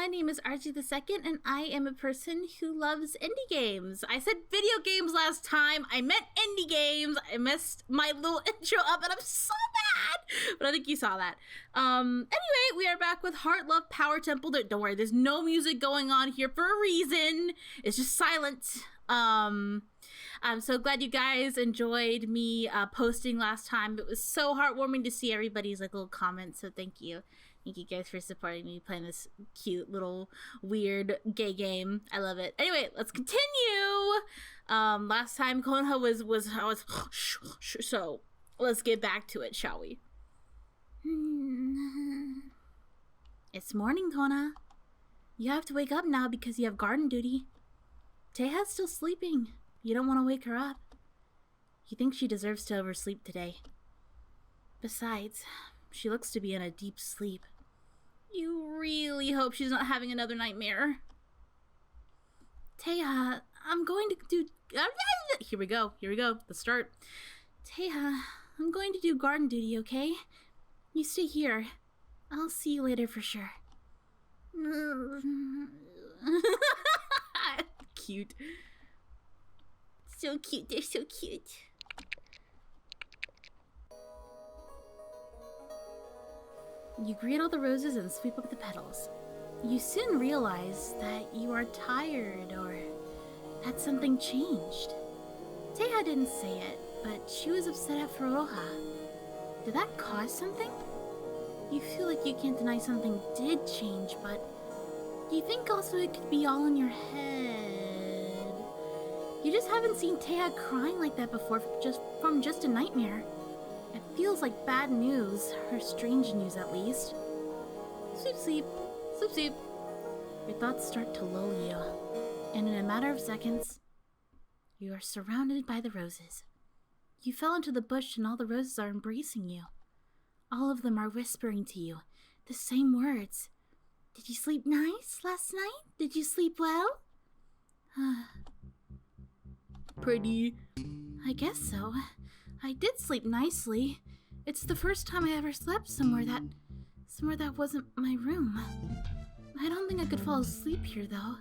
my name is Artsy the Second, and I am a person who loves indie games. I said video games last time. I meant indie games. I messed my little intro up, and I'm so bad. But I think you saw that. Anyway, we are back with Heartlove Powertemple. Don't worry, there's no music going on here for a reason. It's just silent. I'm so glad you guys enjoyed me posting last time. It was so heartwarming to see everybody's little comments, so thank you. Thank you guys for supporting me playing this cute little weird gay game. I love it. Anyway, let's continue. Last time Konoha was so let's get back to it, shall we? It's morning, Konoha. You have to wake up now because you have garden duty. Teiha's still sleeping. You don't want to wake her up. You think she deserves to oversleep today. Besides, she looks to be in a deep sleep. You really hope she's not having another nightmare. Teiha, I'm going to do... Here we go. The start. Teiha, I'm going to do garden duty, okay? You stay here. I'll see you later for sure. Cute. So cute, they're so cute. You greet all the roses and sweep up the petals. You soon realize that you are tired or that something changed. Teiha didn't say it, but she was upset at Furuha. Did that cause something? You feel like you can't deny something did change, but you think also it could be all in your head. You just haven't seen Teiha crying like that before from just a nightmare. It feels like bad news, or strange news at least. Sleep, sleep, sleep, sleep. Your thoughts start to lull you, and in a matter of seconds, you are surrounded by the roses. You fell into the bush and all the roses are embracing you. All of them are whispering to you the same words. Did you sleep nice last night? Did you sleep well? Pretty. I guess so. I did sleep nicely. It's the first time I ever slept somewhere that wasn't my room. I don't think I could fall asleep here, though.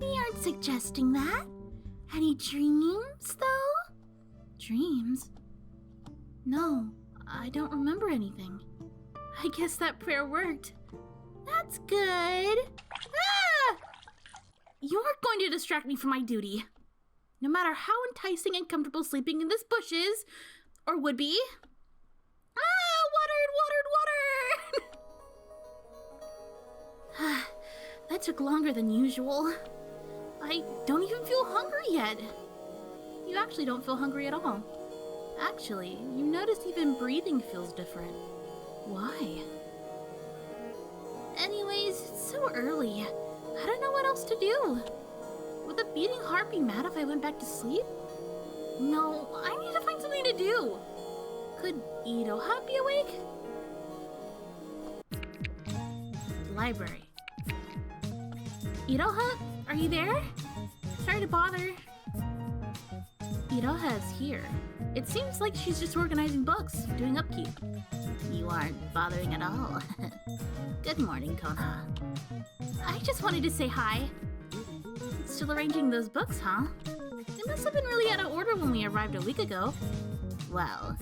We aren't suggesting that. Any dreams, though? Dreams? No, I don't remember anything. I guess that prayer worked. That's good. Ah! You're going to distract me from my duty. No matter how enticing and comfortable sleeping in this bush is, or would be. Water! That took longer than usual. I don't even feel hungry yet. You actually don't feel hungry at all. Actually, you notice even breathing feels different. Why? Anyways, it's so early. I don't know what else to do. Would the beating heart be mad if I went back to sleep? No, I need to find something to do. Could Iroha be awake? Library. Iroha, are you there? Sorry to bother. Iroha is here. It seems like she's just organizing books, doing upkeep. You aren't bothering at all. Good morning, Konoha. I just wanted to say hi. Still arranging those books, huh? They must have been really out of order when we arrived a week ago. Well,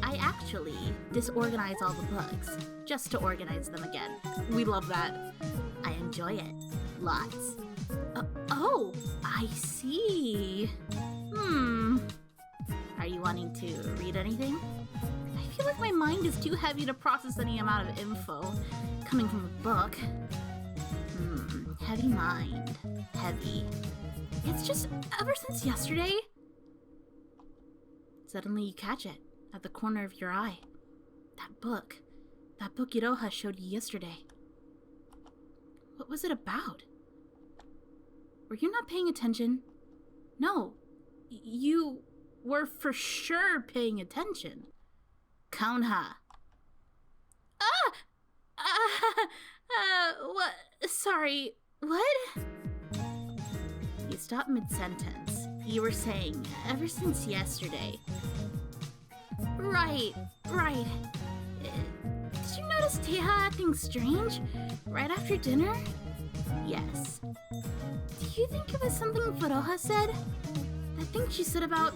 I actually disorganized all the books, just to organize them again. We love that. I enjoy it. Lots. Oh, I see. Are you wanting to read anything? I feel like my mind is too heavy to process any amount of info coming from a book. Heavy mind. Heavy. It's just ever since yesterday. Suddenly you catch it at the corner of your eye. That book Iroha showed you yesterday. What was it about? Were you not paying attention? No, you were for sure paying attention. Konoha. What? Sorry, what? You stopped mid-sentence. You were saying, ever since yesterday. Right. Did you notice Teha acting strange? Right after dinner? Yes. Do you think it was something Furoha said? I think she said about,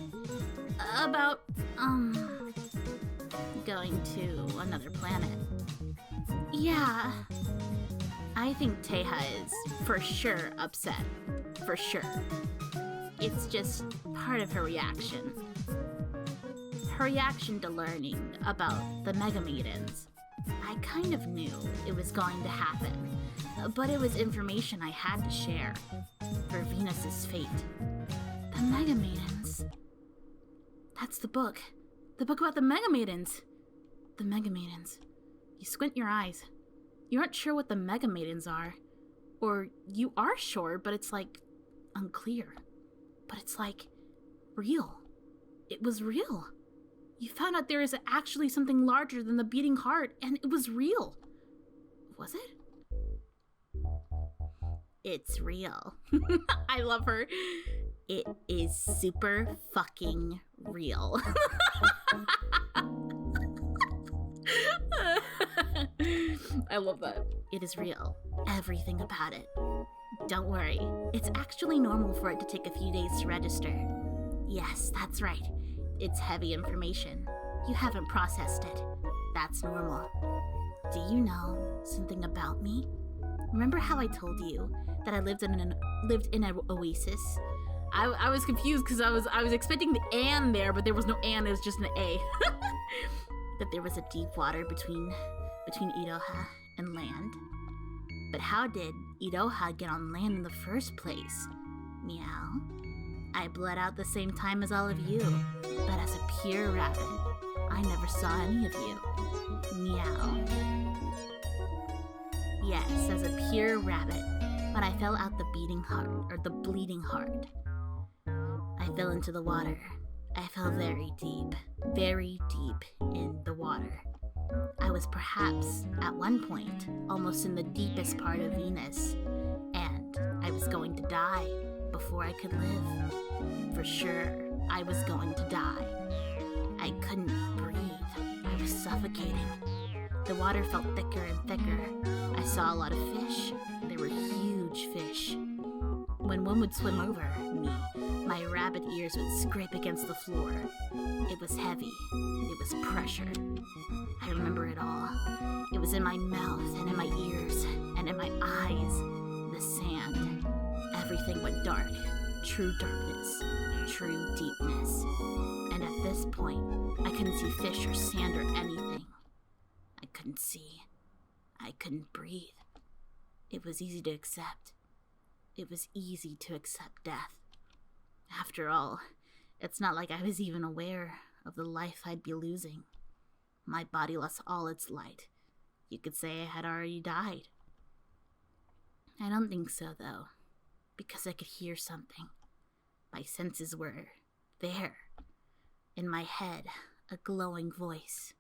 going to another planet. Yeah. I think Teha is for sure upset. For sure. It's just part of her reaction. Her reaction to learning about the Mega Maidens. I kind of knew it was going to happen, but it was information I had to share for Venus's fate. The Mega Maidens. That's the book. The book about the Mega Maidens. The Mega Maidens. You squint your eyes. You aren't sure what the Mega Maidens are. Or you are sure, but it's like unclear. But it's like real. It was real. You found out there is actually something larger than the beating heart, and it was real. Was it? It's real. I love her. It is super fucking real. I love that. It is real. Everything about it. Don't worry. It's actually normal for it to take a few days to register. Yes, that's right. It's heavy information. You haven't processed it. That's normal. Do you know something about me? Remember how I told you that I lived in an oasis? I was confused because I was expecting the "and" there, but there was no "and", it was just an "a". That there was a deep water between Iroha and land. But how did Iroha get on land in the first place? Meow. I bled out the same time as all of you, but as a pure rabbit, I never saw any of you. Meow. Yes, as a pure rabbit, but I fell out the bleeding heart. I fell into the water. I fell very deep in the water. I was perhaps, at one point, almost in the deepest part of Venus, and I was going to die before I could live. For sure, I was going to die. I couldn't breathe. I was suffocating. The water felt thicker and thicker. I saw a lot of fish. They were huge fish. When one would swim over me, my rabbit ears would scrape against the floor. It was heavy. It was pressure. I remember it all. It was in my mouth and in my ears and in my eyes. The sand. Everything went dark. True darkness. True deepness. And at this point, I couldn't see fish or sand or anything. I couldn't see. I couldn't breathe. It was easy to accept. It was easy to accept death. After all, it's not like I was even aware of the life I'd be losing. My body lost all its light. You could say I had already died. I don't think so, though, because I could hear something. My senses were there. In my head, a glowing voice.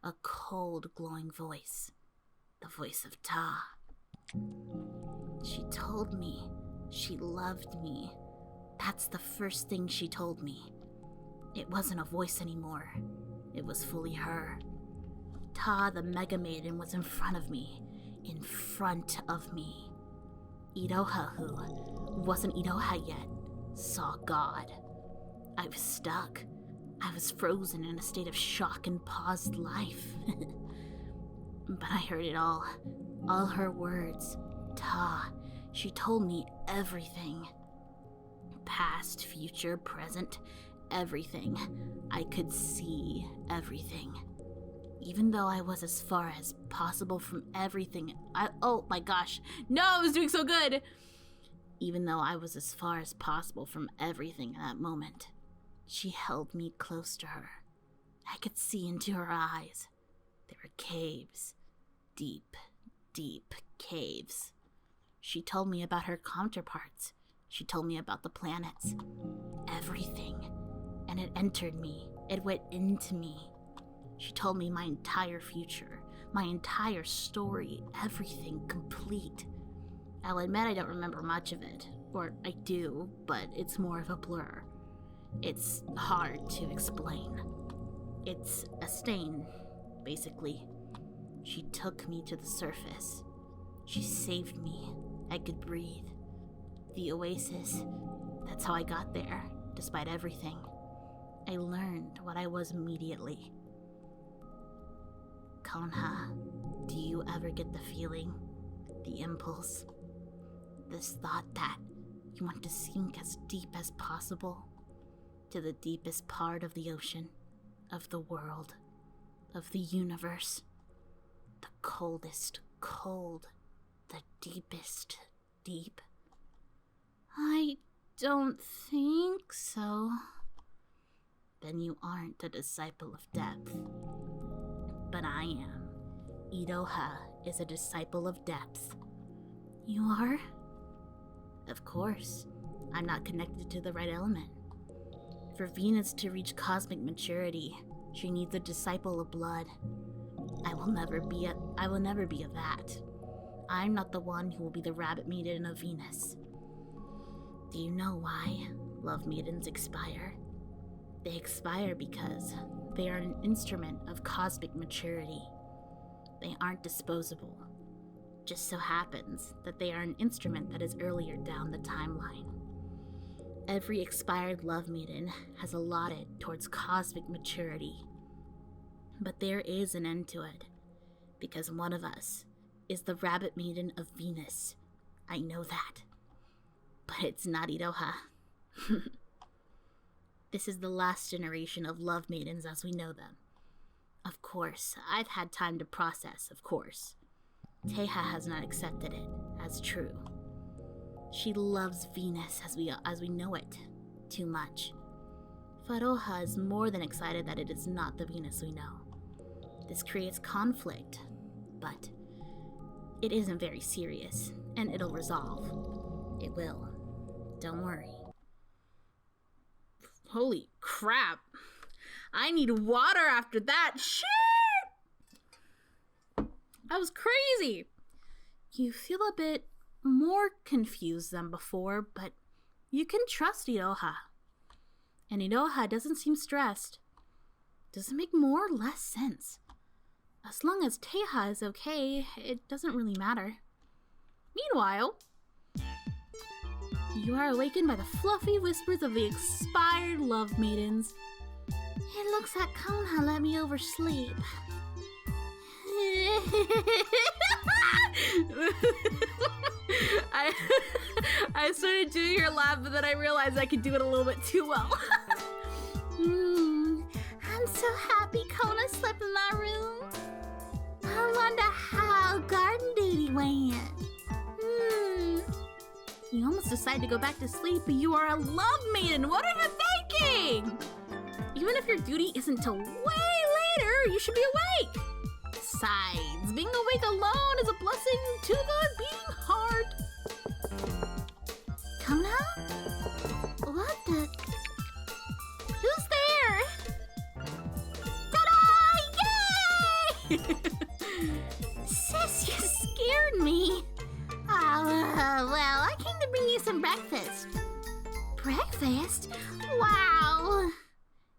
A cold, glowing voice. The voice of Ta. She told me she loved me. That's the first thing she told me. It wasn't a voice anymore. It was fully her. Ta, the Mega Maiden, was in front of me. In front of me. Iroha, who wasn't Iroha yet, saw God. I was stuck. I was frozen in a state of shock and paused life. But I heard it all her words. Ta, she told me everything. Past, future, present, everything. I could see everything. Even though I was as far as possible from everything, oh my gosh, no, I was doing so good! Even though I was as far as possible from everything in that moment, she held me close to her. I could see into her eyes. There were caves. Deep, deep caves. She told me about her counterparts. She told me about the planets. Everything. And it entered me. It went into me. She told me my entire future, my entire story, everything complete. I'll admit I don't remember much of it. Or I do, but it's more of a blur. It's hard to explain. It's a stain, basically. She took me to the surface. She saved me. I could breathe. The oasis, that's how I got there, despite everything. I learned what I was immediately. Konoha, do you ever get the feeling, the impulse, this thought that you want to sink as deep as possible to the deepest part of the ocean, of the world, of the universe, the coldest cold, the deepest deep? I don't think so. Then you aren't a disciple of depth. But I am. Iroha is a disciple of depth. You are? Of course. I'm not connected to the right element. For Venus to reach cosmic maturity, she needs a disciple of blood. I will never be of that. I'm not the one who will be the rabbit maiden of Venus. Do you know why love maidens expire? They expire because they are an instrument of cosmic maturity. They aren't disposable. Just so happens that they are an instrument that is earlier down the timeline. Every expired love maiden has allotted towards cosmic maturity. But there is an end to it, because one of us is the rabbit maiden of Venus. I know that. But it's not Iroha. This is the last generation of love maidens as we know them. Of course, I've had time to process, of course. Teiha has not accepted it as true. She loves Venus as we know it too much. Faroha is more than excited that it is not the Venus we know. This creates conflict, but it isn't very serious, and it'll resolve. It will. Don't worry. Holy crap. I need water after that. Shit! That was crazy. You feel a bit more confused than before, but you can trust Iroha. And Iroha doesn't seem stressed. Does it make more or less sense? As long as Teiha is okay, it doesn't really matter. Meanwhile, you are awakened by the fluffy whispers of the expired love maidens. It looks like Konoha let me oversleep. I started doing her laugh, but then I realized I could do it a little bit too well. I'm so happy Kona slept in my room. I wonder how garden duty went. You almost decided to go back to sleep, but you are a love maiden. What are you thinking? Even if your duty isn't till way later, you should be awake. Besides, being awake alone is a blessing to the beating heart. Kona? What the? Who's there? Ta-da! Yay! Sis, you scared me. Well, I came to bring you some breakfast. Breakfast? Wow!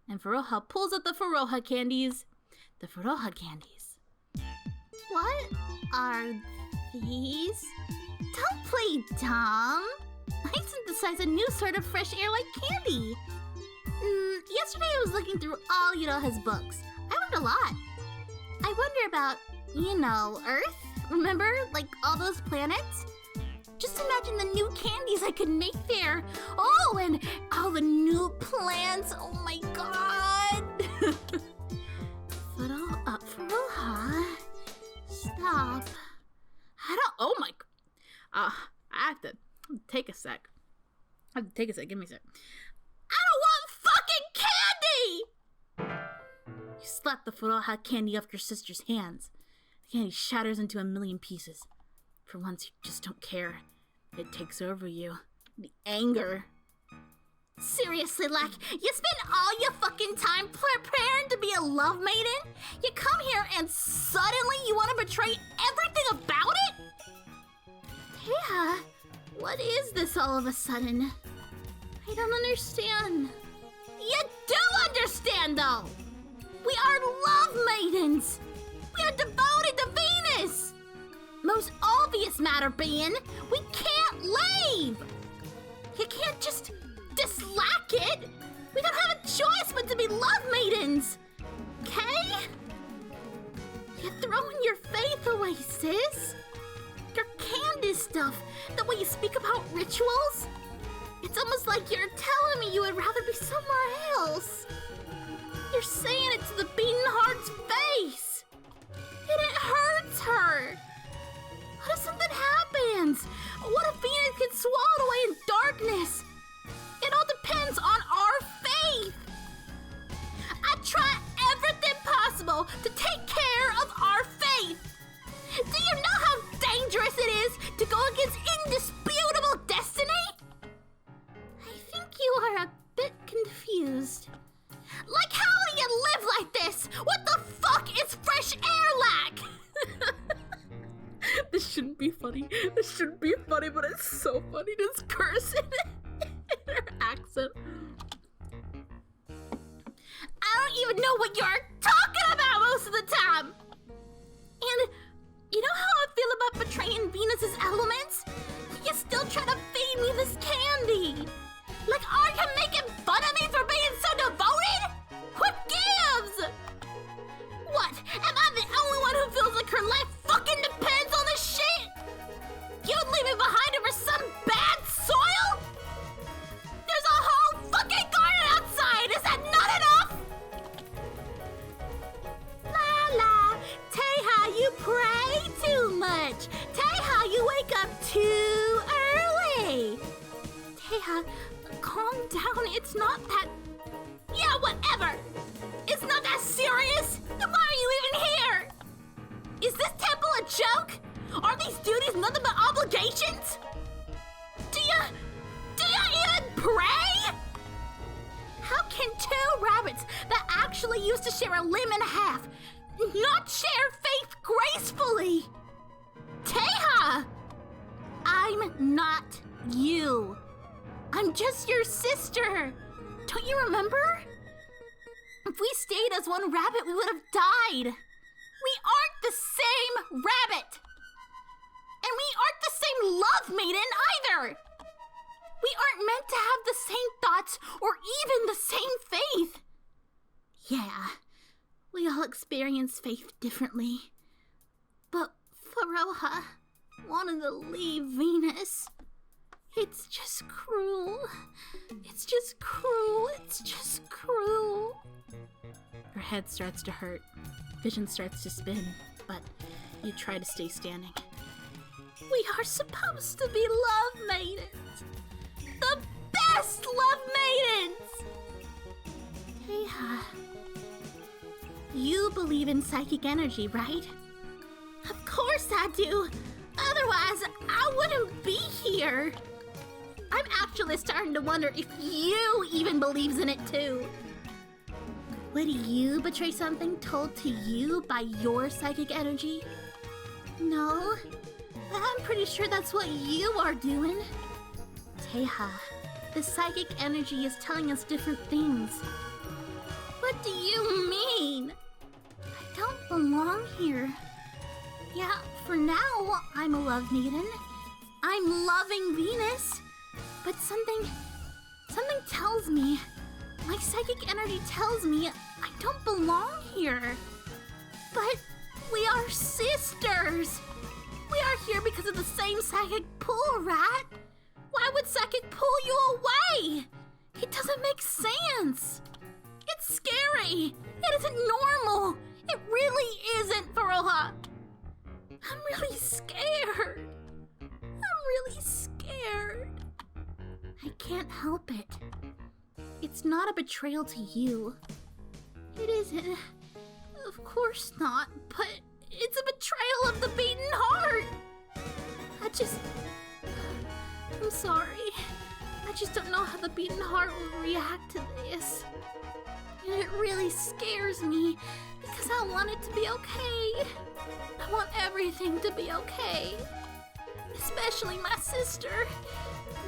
And Faroha pulls out the Faroha candies. The Faroha candies. What are these? Don't play dumb. I synthesized a new sort of fresh air like candy. Yesterday I was looking through all Iroha's books. I learned a lot. I wonder about, Earth. Remember, like all those planets? Just imagine the new candies I could make there. Oh, and all the new plants. Oh my god. Faroha. Stop. I have to take a sec. Give me a sec. I don't want fucking candy! You slapped the Faroha candy off your sister's hands. The candy shatters into a million pieces. For once, you just don't care. It takes over you. The anger. Seriously, Lack, you spend all your fucking time preparing to be a love maiden? You come here and suddenly you want to betray everything about it? Yeah, what is this all of a sudden? I don't understand. You do understand, though! We are love maidens! We are devoted to most obvious matter, Ben. We can't leave! You can't just dislike it! We don't have a choice but to be love maidens! Okay? You're throwing your faith away, sis. Your Candace stuff, the way you speak about rituals. It's almost like you're telling me you would rather be somewhere else. You're saying it to the beaten heart's face. And it hurts her. What if something happens? What if Venus gets swallowed away in darkness? It all depends on our faith. I try everything possible to take care of our faith. Do you know how dangerous it is to go against indisputable destiny? I think you are a bit confused. Like, how do you live like this? What the fuck is fresh air like? This shouldn't be funny. This shouldn't be funny, but it's so funny. Just cursing in her accent. I don't even know what you're talking about most of the time. And you know how I feel about betraying Venus's elements? You still try to feed me this candy. Like, are you making fun of me for being so devoted? What gives? What? Am I the only one who feels like her life fucking depends on this shit? You'd leave me behind over some bad soil? There's a whole fucking garden outside! Is that not enough? La la, Teha, you pray too much. Teha, you wake up too early. Teha, calm down. It's not that... Yeah, whatever. It's not that serious. Then why are you even here? Is this temple a joke? Are these duties nothing but obligations? Do you even pray? How can two rabbits that actually used to share a limb and a half not share faith gracefully? Teha! I'm not you. I'm just your sister. Don't you remember? If we stayed as one rabbit, we would have died. We aren't the same rabbit. And we aren't the same love maiden either. We aren't meant to have the same thoughts or even the same faith. Yeah, we all experience faith differently. But Faroha wanted to leave Venus. It's just cruel. It's just cruel. It's just cruel. Her head starts to hurt. Vision starts to spin, but you try to stay standing. We are supposed to be love maidens. The best love maidens! Hey, you believe in psychic energy, right? Of course I do. Otherwise, I wouldn't be here. I'm actually starting to wonder if you even believes in it too. Would you betray something told to you by your psychic energy? No, but I'm pretty sure that's what you are doing. Teha, the psychic energy is telling us different things. What do you mean? I don't belong here. Yeah, for now, I'm a love maiden. I'm loving Venus. But something tells me, my psychic energy tells me I don't belong here. But we are sisters. We are here because of the same psychic pull, right? Why would psychic pull you away? It doesn't make sense. It's scary. It isn't normal. It really isn't, Faroha. I'm really scared. I'm really scared. I can't help it. It's not a betrayal to you. It isn't. Of course not, but it's a betrayal of the beaten heart. I'm sorry. I just don't know how the beaten heart will react to this. And it really scares me because I want it to be okay. I want everything to be okay. Especially my sister.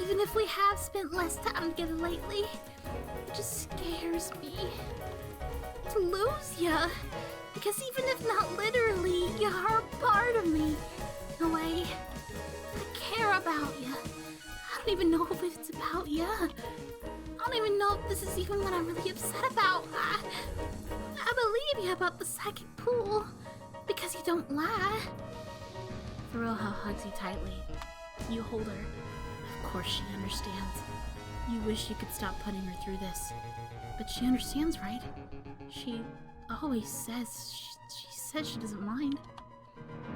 Even if we have spent less time together lately, it just scares me to lose ya. Because even if not literally, you are a part of me. No way. I care about you. I don't even know if it's about you. I don't even know if this is even what I'm really upset about. I believe you about the psychic pool because you don't lie. Faroha hugs you tightly. You hold her. Of course she understands. You wish you could stop putting her through this. But she understands, right? She always says, she says she doesn't mind.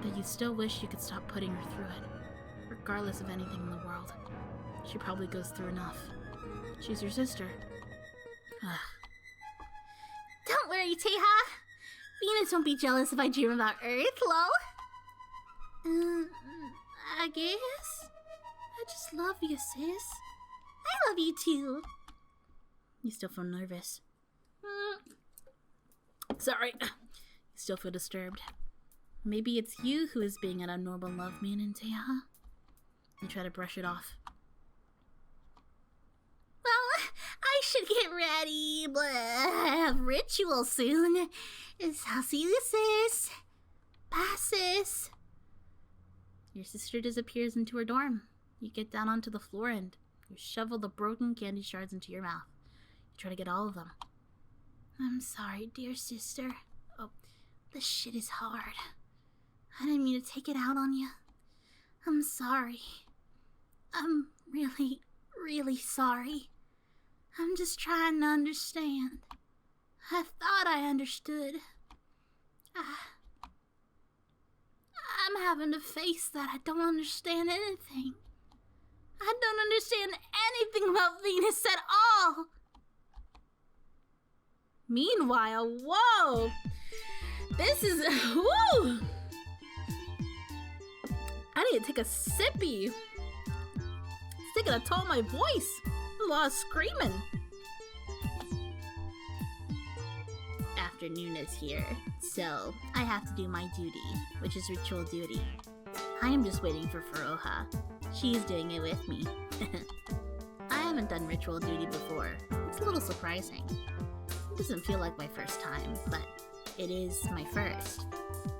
But you still wish you could stop putting her through it. Regardless of anything in the world. She probably goes through enough. She's your sister. Ugh. Don't worry, Teha. Venus won't be jealous if I dream about Earth, lol. I guess? I just love you, sis. I love you too. You still feel nervous. Sorry. You still feel disturbed. Maybe it's you who is being an abnormal love man, Teha. You try to brush it off. Well, I should get ready, but I have ritual soon. I'll see you, sis. Bye, sis. Your sister disappears into her dorm. You get down onto the floor and you shovel the broken candy shards into your mouth. You try to get all of them. I'm sorry, dear sister. Oh, this shit is hard. I didn't mean to take it out on you. I'm sorry. I'm really, really sorry. I'm just trying to understand. I thought I understood. I'm having to face that I don't understand anything. I don't understand anything about Venus at all. Meanwhile, whoa! This is, woo! I need to take a sippy. It's taking a toll on my voice. A lot of screaming. Afternoon is here, so I have to do my duty, which is ritual duty. I am just waiting for Faroha. She's doing it with me. I haven't done ritual duty before. It's a little surprising. It doesn't feel like my first time, but it is my first.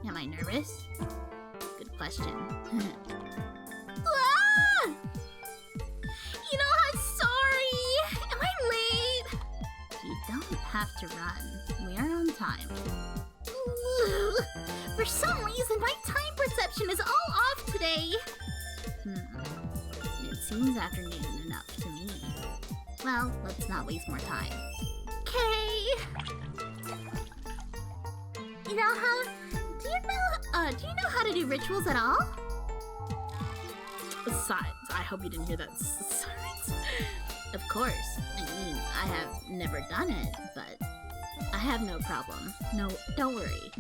Am I nervous? Good question. Ah! You know, I'm sorry. Am I late? You don't have to run. We are on time. For some reason, my time perception is all off today. It seems afternoon enough to me. Well, let's not waste more time. Okay. You know how? Do you know how to do rituals at all? Besides, I hope you didn't hear that silence. Of course. I mean, I have never done it, but I have no problem. No, don't worry.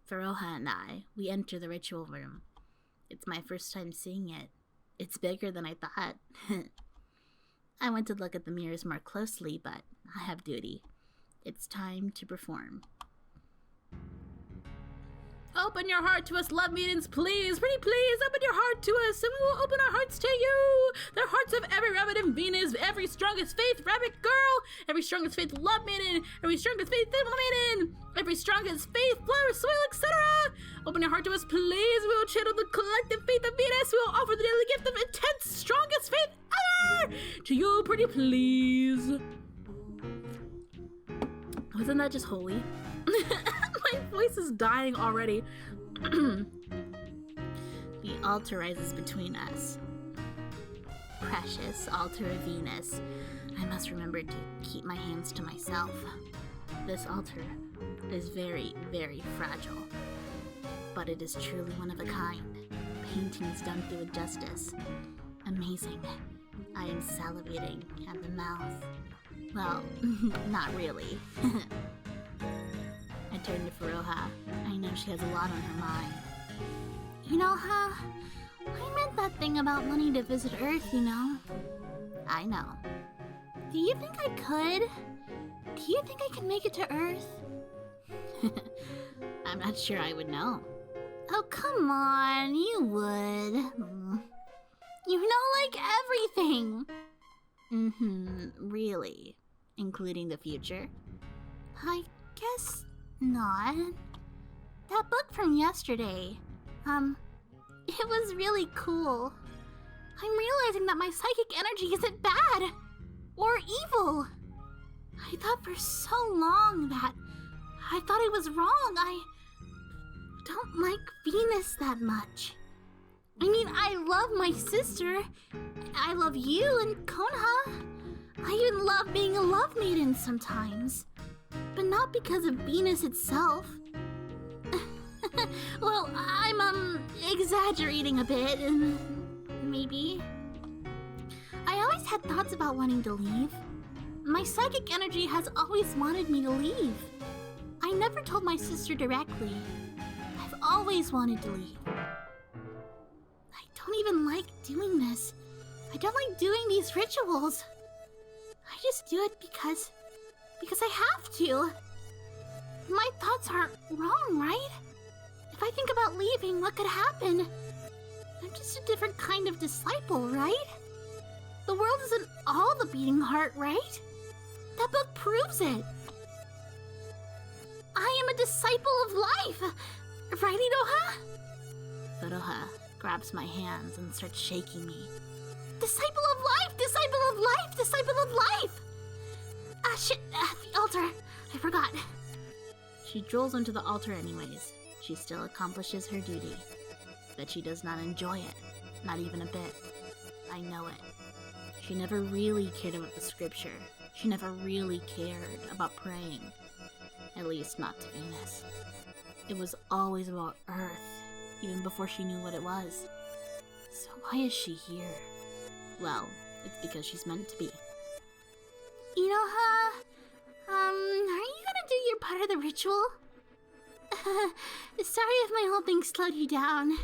Faroha and I, we enter the ritual room. It's my first time seeing it. It's bigger than I thought. I went to look at the mirrors more closely, but I have duty. It's time to perform. Open your heart to us, love maidens, please. Pretty please, open your heart to us, and we will open our hearts to you. The hearts of every rabbit in Venus, every strongest faith rabbit girl, every strongest faith love maiden, every strongest faith love maiden, every strongest faith flower, soil, etc. Open your heart to us, please. We will channel the collective faith of Venus. We will offer the daily gift of intense, strongest faith ever to you, pretty please. Wasn't that just holy? My voice is dying already. The altar rises between us. Precious altar of Venus, I must remember to keep my hands to myself. This altar is very, very fragile, but it is truly one of a kind. Paintings done through with justice. Amazing. I am salivating at the mouth. Well, not really. I turn to Faroha. I know she has a lot on her mind. You know how? I meant that thing about wanting to visit Earth, you know? I know. Do you think I could? Do you think I can make it to Earth? I'm not sure I would know. Oh, come on, you would. You know, like everything. Really? Including the future? I guess not. That book from yesterday, it was really cool. I'm realizing that my psychic energy isn't bad or evil. I thought for so long that I thought I was wrong. I don't like Venus that much. I mean, I love my sister. I love you and Konoha. I even love being a love maiden sometimes. But not because of Venus itself. Well, I'm, exaggerating a bit, maybe. I always had thoughts about wanting to leave. My psychic energy has always wanted me to leave. I never told my sister directly. I've always wanted to leave. I don't even like doing this. I don't like doing these rituals. I just do it because I have to. My thoughts aren't wrong, right? If I think about leaving, what could happen? I'm just a different kind of disciple, right? The world isn't all the beating heart, right? That book proves it. I am a disciple of life, right, Iroha? Iroha grabs my hands and starts shaking me. Disciple of life! Disciple of life! Disciple of life! Ah, shit, the altar. I forgot. She drools onto the altar anyways. She still accomplishes her duty. But she does not enjoy it. Not even a bit. I know it. She never really cared about the scripture. She never really cared about praying. At least not to Venus. It was always about Earth, even before she knew what it was. So why is she here? Well, it's because she's meant to be. Iroha, are you gonna do your part of the ritual? Sorry if my whole thing slowed you down.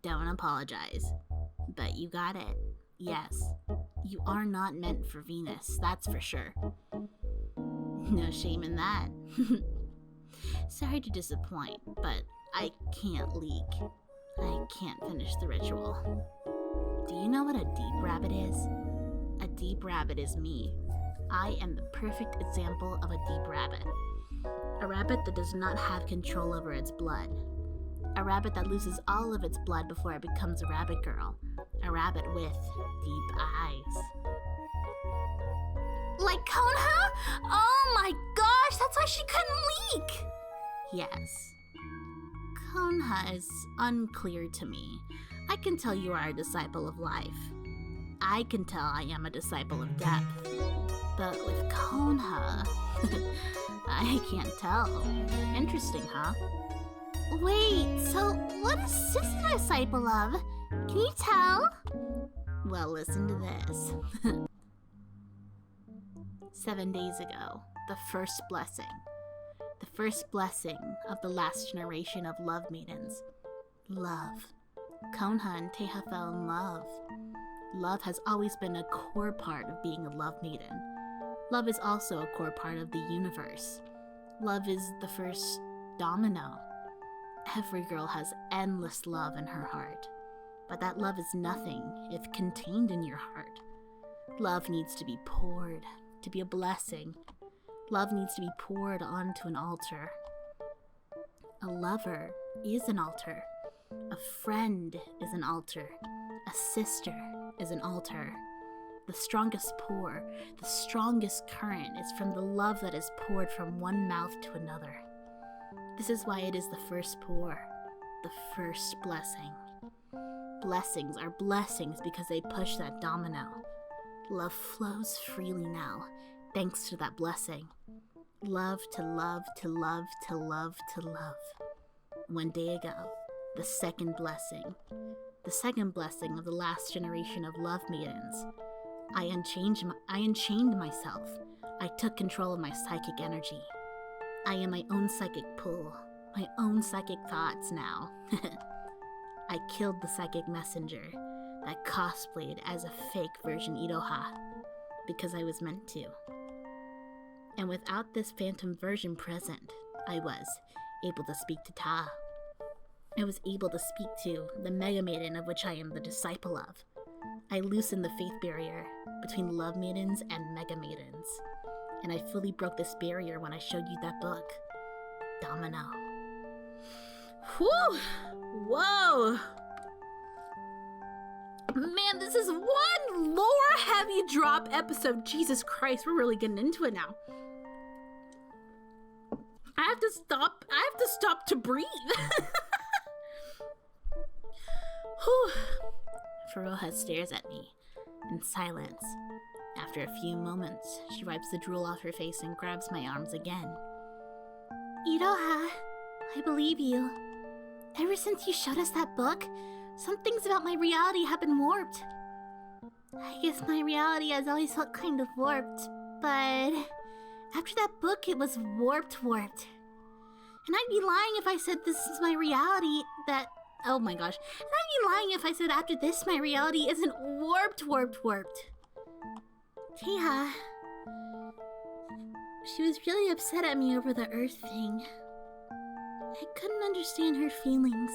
Don't apologize. But you got it. Yes, you are not meant for Venus, that's for sure. No shame in that. Sorry to disappoint, but I can't leak. I can't finish the ritual. Do you know what a deep rabbit is? A deep rabbit is me. I am the perfect example of a deep rabbit. A rabbit that does not have control over its blood. A rabbit that loses all of its blood before it becomes a rabbit girl. A rabbit with deep eyes. Like Konoha? Oh my gosh, that's why she couldn't leak! Yes. Konoha is unclear to me. I can tell you are a disciple of life. I can tell I am a disciple of death. But with Konoha, I can't tell. Interesting, huh? Wait, so what is Sis a disciple of? Can you tell? Well, listen to this. 7 days ago, the first blessing. The first blessing of the last generation of love maidens. Love. Konoha and Teha fell in love. Love has always been a core part of being a love maiden. Love is also a core part of the universe. Love is the first domino. Every girl has endless love in her heart. But that love is nothing if contained in your heart. Love needs to be poured, to be a blessing. Love needs to be poured onto an altar. A lover is an altar. A friend is an altar. A sister is an altar. The strongest pour, the strongest current is from the love that is poured from one mouth to another. This is why it is the first pour, the first blessing. Blessings are blessings because they push that domino. Love flows freely now, thanks to that blessing. Love to love to love to love to love. 1 day ago, the second blessing of the last generation of love maidens. I unchained myself. I took control of my psychic energy. I am my own psychic pool, my own psychic thoughts now. I killed the psychic messenger that cosplayed as a fake version Iroha because I was meant to. And without this phantom version present, I was able to speak to Ta. I was able to speak to the Mega Maiden of which I am the disciple of. I loosened the faith barrier between love maidens and Mega Maidens. And I fully broke this barrier when I showed you that book. domino. Whew! Whoa! Man, this is one lore-heavy drop episode. Jesus Christ, we're really getting into it now. I have to stop to breathe. Whew. Faroha stares at me in silence. After a few moments, she wipes the drool off her face and grabs my arms again. Iroha, I believe you. Ever since you showed us that book, some things about my reality have been warped. I guess my reality has always felt kind of warped, but after that book it was warped. And I'd be lying if I said this is my reality that... Oh my gosh. And I'd be lying if I said after this my reality isn't warped. Teha, she was really upset at me over the Earth thing. I couldn't understand her feelings.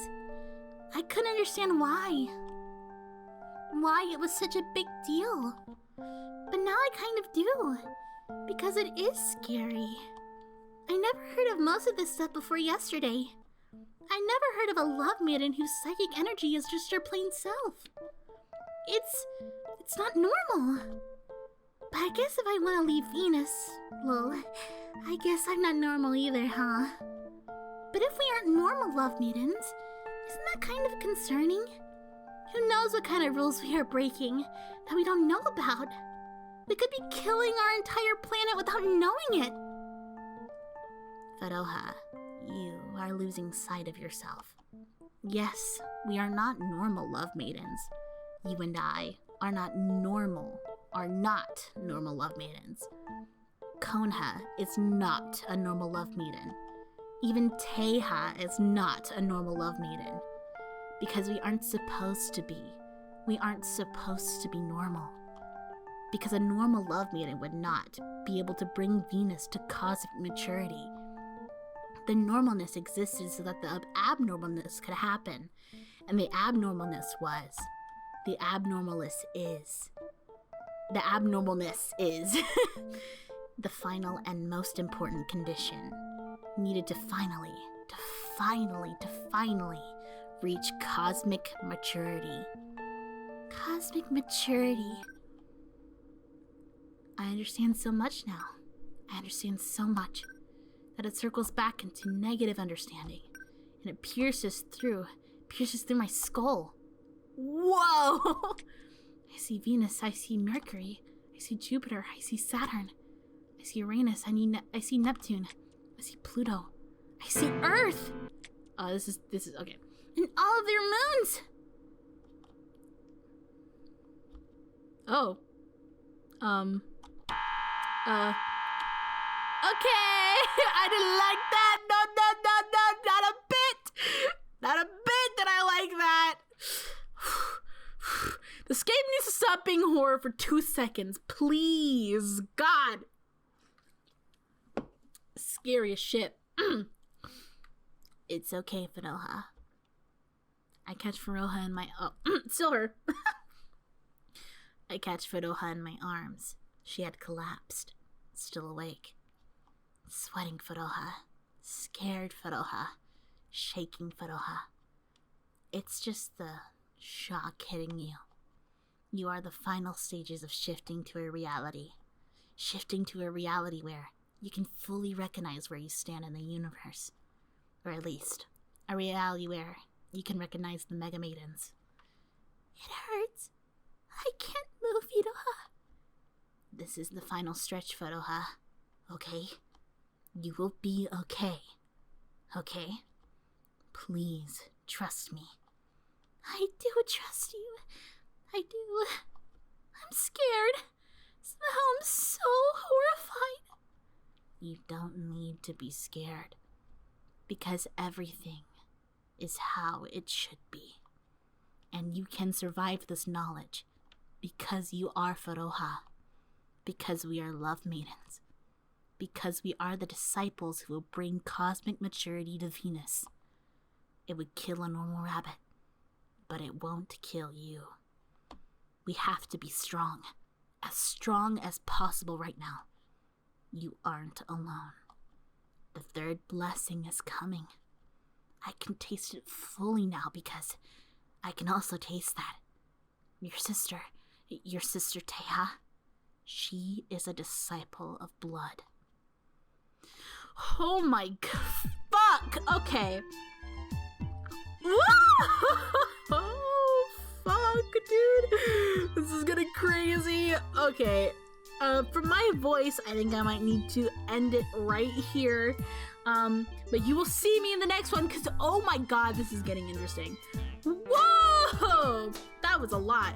I couldn't understand why it was such a big deal. But now I kind of do, because it is scary. I never heard of most of this stuff before yesterday. I never heard of a love maiden whose psychic energy is just her plain self. It's not normal. But I guess if I want to leave Venus, well, I guess I'm not normal either, huh? But if we aren't normal love maidens, isn't that kind of concerning? Who knows what kind of rules we are breaking that we don't know about? We could be killing our entire planet without knowing it. Faroha, you are losing sight of yourself. Yes, we are not normal love maidens. You and I are not normal love maidens. Konha is not a normal love maiden. Even Teha is not a normal love maiden. Because we aren't supposed to be. We aren't supposed to be normal. Because a normal love maiden would not be able to bring Venus to cosmic maturity. The normalness existed so that the abnormalness could happen. And the abnormalness is the final and most important condition needed to finally reach cosmic maturity. Cosmic maturity. I understand so much now. I understand so much that it circles back into negative understanding, and it pierces through my skull. Whoa! I see Venus, I see Mercury, I see Jupiter, I see Saturn, I see Uranus, I see Neptune, I see Pluto, I see Earth! Oh, this is okay. And all of their moons! Oh. Okay! I didn't like that! No, not a bit did I like that! This game needs to stop being horror for 2 seconds, please. God. Scary as shit. It's okay, Faroha. I catch Faroha in my... Oh, Silver. I catch Faroha in my arms. She had collapsed, still awake. Sweating Faroha. Scared Faroha. Shaking Faroha. It's just the shock hitting you. You are the final stages of shifting to a reality. Shifting to a reality where you can fully recognize where you stand in the universe. Or at least, a reality where you can recognize the Mega Maidens. It hurts. I can't move, Iroha. This is the final stretch, Faroha. Okay? You will be okay. Okay? Please, trust me. I do trust you. I do. I'm scared. Somehow I'm so horrified. You don't need to be scared. Because everything is how it should be. And you can survive this knowledge because you are Faroha. Because we are love maidens. Because we are the disciples who will bring cosmic maturity to Venus. It would kill a normal rabbit, but it won't kill you. We have to be strong as possible right now. You aren't alone. The third blessing is coming. I can taste it fully now because I can also taste that. Your sister Teha, she is a disciple of blood. Oh my fuck! Okay. Oh fuck, dude! This is getting crazy. Okay. For my voice, I think I might need to end it right here. But you will see me in the next one, because oh my god, this is getting interesting. Whoa! That was a lot.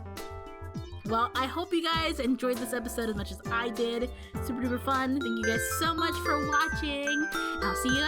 Well, I hope you guys enjoyed this episode as much as I did. Super duper fun. Thank you guys so much for watching. I'll see you